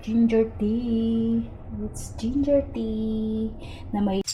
Ginger tea. It's ginger tea na may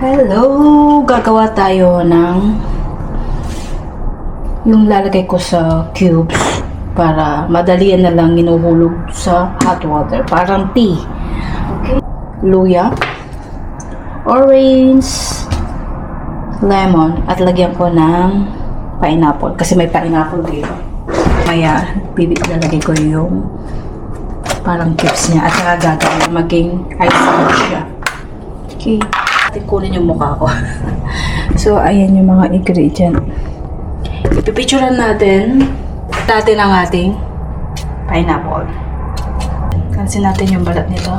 Hello! Gagawa tayo ng yung lalagay ko sa cubes para madalian na lang inuhulog sa hot water. Parang tea. Okay. Luya, orange, lemon, at lagyan ko ng pineapple. Kasi may pineapple dito. Maya, lalagay ko yung parang cubes niya. At saka gagawin maging ice cream siya. Okay. Kunin yung mukha ko. So, ayan yung mga ingredient. Ipipicturean natin ang ating pineapple. Kansin natin yung balat nito.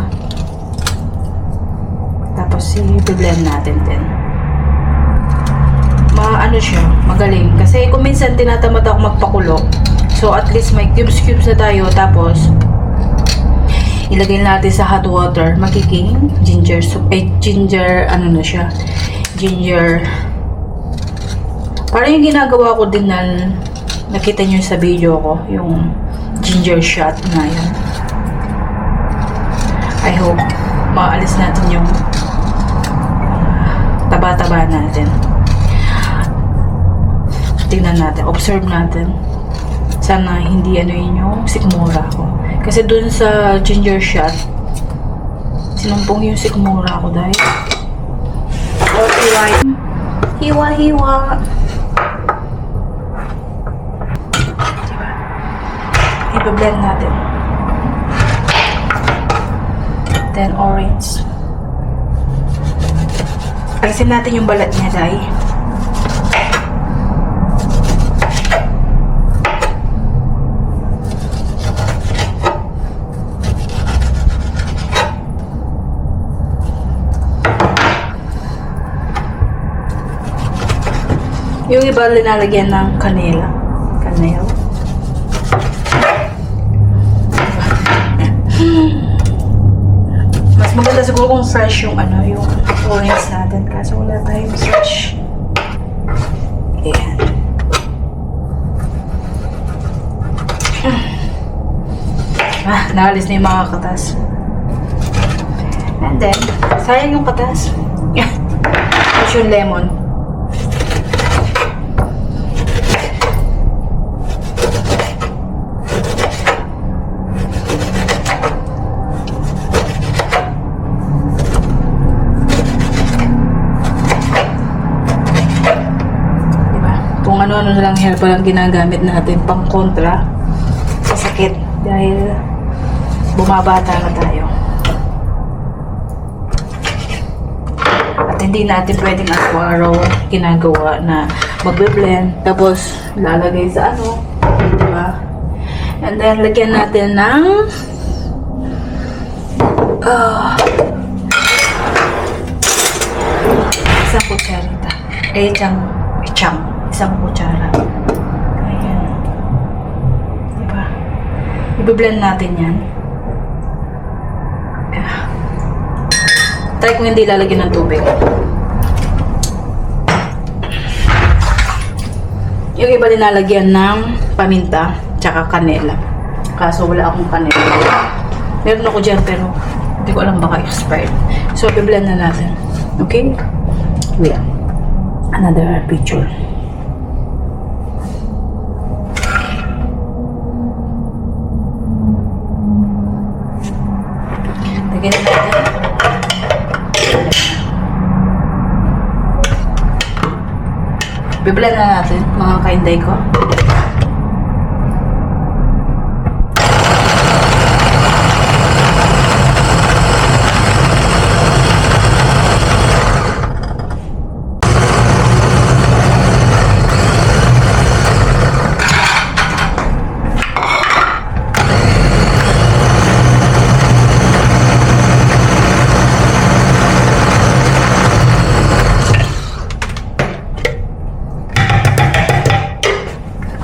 Tapos, i-blend natin din. Ano siya, magaling. Kasi kung minsan tinatamad ako magpakulo. So, at least may cubes na tayo. Tapos, ilagay natin sa hot water, magiging ginger soup. Ginger, ano na siya? Ginger. Parang yung ginagawa ko din na nakita nyo sa video ko, yung ginger shot na yan. I hope maalis natin yung taba-taba natin. Tingnan natin, observe natin. Sana hindi ano yun yung sikmura ko. Kasi dun sa ginger shot, sinumpong yung sikmura ko dahil. Okay, hiwa-hiwa. Diba? I-blend natin. Then orange. Alisin natin yung balat niya dahil. Yung iba linalagyan ng kanela. Kanel. Mas maganda siguro kung fresh yung yung orange natin. Kaso wala tayong fresh. Ayan. Naalis na yung mga katas. And then, sayang yung katas. Tapos yung lemon. Ano na lang herbal ang ginagamit natin pang kontra sa sakit dahil bumabata na tayo. At hindi natin pwedeng araw-araw ginagawa na magbe-blend tapos lalagay sa diba? And then lagyan natin ng isang kutsara. Isang kutsara. Ayan. Diba? I-blend natin yan. Try kung hindi lalagyan ng tubig. Yung iba linalagyan ng paminta tsaka kanela. Kaso wala akong kanela. Meron ako dyan pero hindi ko alam baka expired. So, i-blend na natin. Okay? Wait. Another picture. Lagyan natin. Biblend na natin, mga kainday ko.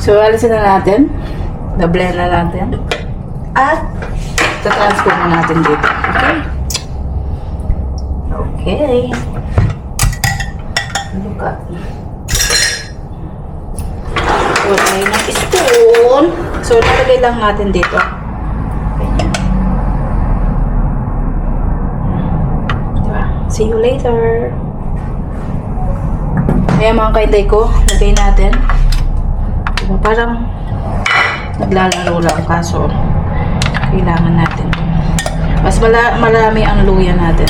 So, alisin na natin. Na-blend na natin. At, tatransfer na natin dito. Okay? Okay. Look at. So, tayo ng spoon. So, nalagay lang natin dito. Ganyan. Diba? See you later. Kaya mga kainday ko, lagay natin. Diba? Parang naglalaro lang kaso kailangan natin. Mas marami ang luya natin.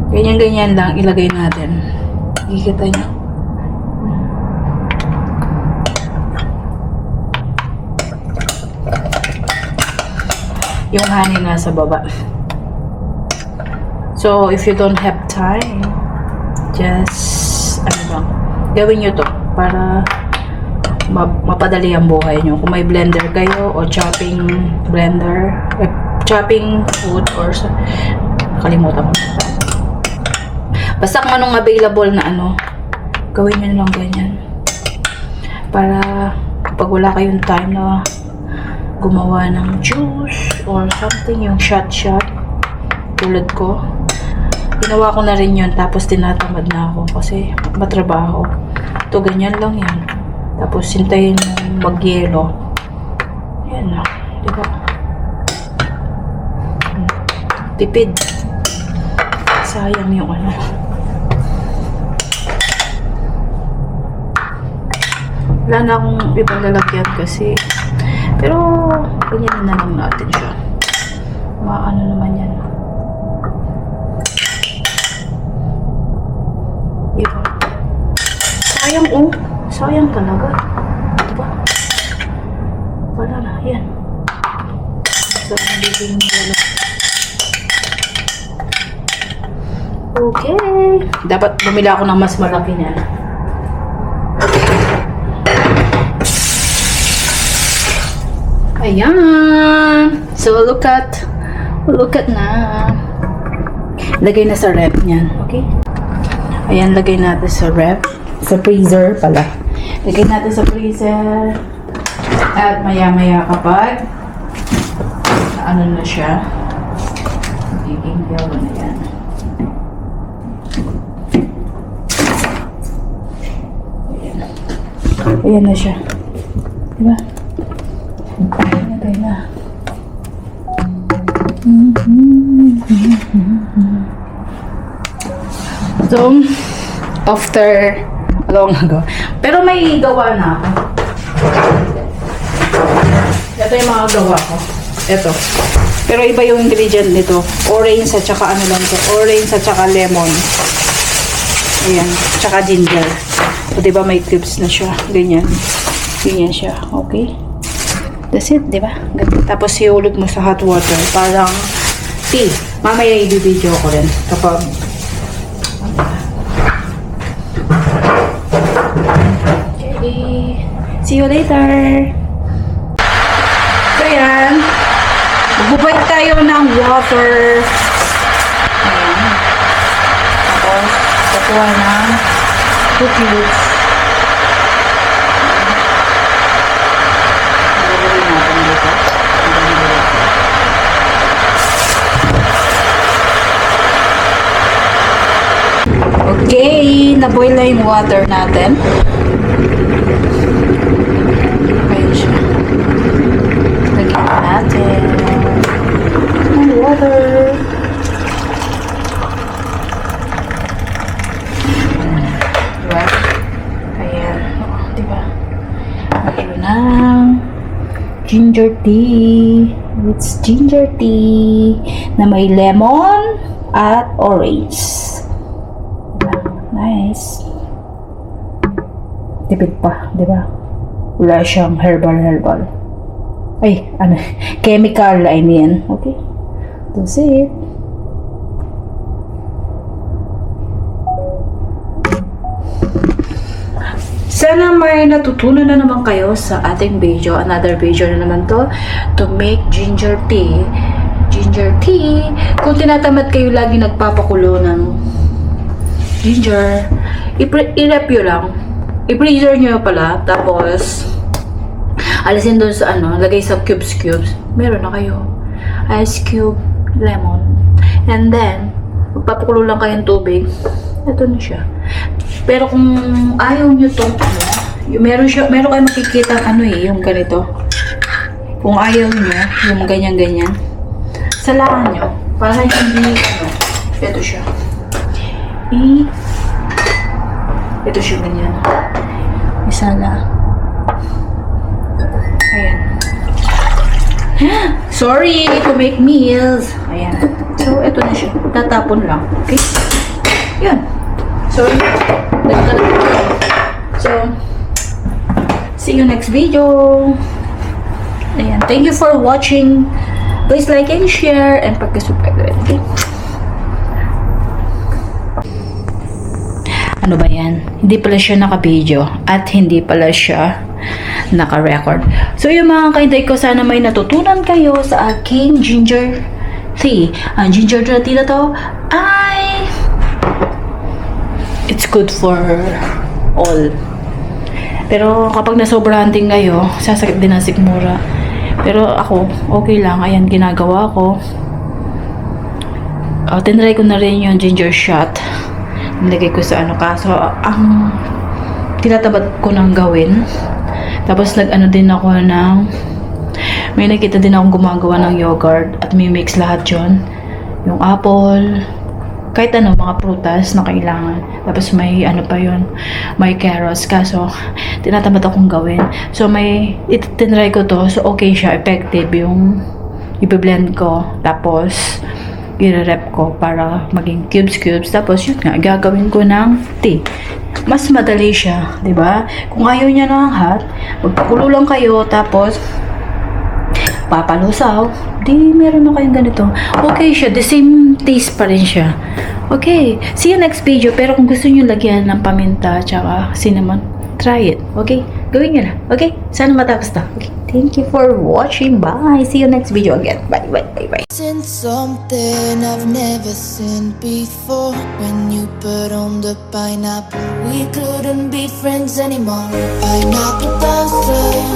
Ganyan-ganyan lang ilagay natin. Kikita nyo. Yung honey nasa baba. So, if you don't have time, just, gawin nyo to para mapadali ang buhay nyo. Kung may blender kayo o chopping blender, chopping food or kalimutan ko. Basta kung anong available na gawin nyo lang ganyan. Para pag wala kayong time na gumawa ng juice or something, yung shot tulad ko. Ginawa ko na rin yun, tapos tinatamad na ako kasi matrabaho. Ito, ganyan lang yan. Tapos, hintayin yung mag-yelo. Yan na. Diba? Tipid. Sayang yung wala na akong ibang lalagyan kasi. Pero, ganyan na lang natin siya. Maano naman yan. Diba? Sayang sayang talaga. Diba? Wala na. Yan. So, nagiging wala. Okay. Dapat bumili ako ng mas malaki niyan. Ayan. So, look at na. Lagay na sa ref niyan. Okay? Ayan, lagay natin sa ref. Sa freezer pala. Lagay natin sa freezer. At maya-maya kapag na siya. Magiging yellow na yan. Ayan na siya. Diba? Lagay na. So, after long ago. Pero may gawa na ako. Ito yung mga gawa ko. Ito. Pero iba yung ingredient nito. Orange at saka lang to. Orange at saka lemon. Ayan. Tsaka ginger. So, diba may cubes na siya. Ganyan. Ganyan siya. Okay? That's it, diba? Tapos iulog mo sa hot water. Parang tea. Mamaya i-video ko rin. Kapag okay. See you later. So, yan. Magbubay tayo ng water. Ayan. Tapos, kukuha ng 2 cubes. Ilagay natin dito. Okay, na-boil na yung water natin. Ayan siya. Lagyan natin ang water. Diba? Ayan. Diba? Mayroon ng ginger tea. It's ginger tea na may lemon at orange. Nice. Tipid pa, di ba? Wala siyang herbal. Ay, chemical, I mean. Okay. That's it. Sana may natutunan na naman kayo sa ating video. Another video na naman to make ginger tea. ginger tea. Kung tinatamad kayo lagi nagpapakulo ng ginger, i-rep nyo lang. I-freezer nyo pala. Tapos, alisin doon sa lagay sa cubes. Meron na kayo. Ice cube, lemon. And then, magpapakulo lang kayong tubig. Ito na siya. Pero kung ayaw nyo itong meron kayo makikita yung ganito. Kung ayaw nyo, yung ganyan-ganyan, salaan nyo. Para hindi, ito siya. Ito siya ganyan. Isala. Ayan. Sorry to make meals. Ayan. So, ito na siya. Tatapon lang. Okay? Yan. Sorry. So, see you next video. Ayan. Thank you for watching. Please like and share and pagka-subscribe. Okay? Ano ba yan? Hindi pala siya naka-video at hindi pala siya naka-record. So, yung mga kaiday ko, sana may natutunan kayo sa aking ginger tea. Ang ginger tea na to ay it's good for all. Pero kapag nasobrahan din kayo, sasakit din ang sikmura. Pero ako, okay lang. Ayan, ginagawa ko. Tinry ko na rin yung ginger shot. Nilagay ko sa kaso ang tinatabad ko nang gawin. Tapos din ako may nakita din akong gumagawa ng yogurt at may mix lahat yon, yung apple, kahit mga prutas na kailangan. Tapos may pa yon, may carrots. Kaso tinatamad akong gawin. So tinry ko to. So okay siya, effective yung i-blend ko. Tapos i-rep ko para maging cubes. Tapos yun nga, gagawin ko ng tea. Mas madali siya, di ba? Kung ayaw niya ng hot, magpakulo lang kayo, tapos papalusaw, di meron na kayong ganito. Okay siya, the same taste pa rin siya. Okay, see you next video. Pero kung gusto niyo lagyan ng paminta tsaka cinnamon, try it. Okay? Gawin niyo na. Okay? Sana matapos na. Okay? Thank you for watching. Bye. See you next video again. Bye. Seen something I've never seen before. When you put on the pineapple, we couldn't be friends anymore. Pineapple blossom.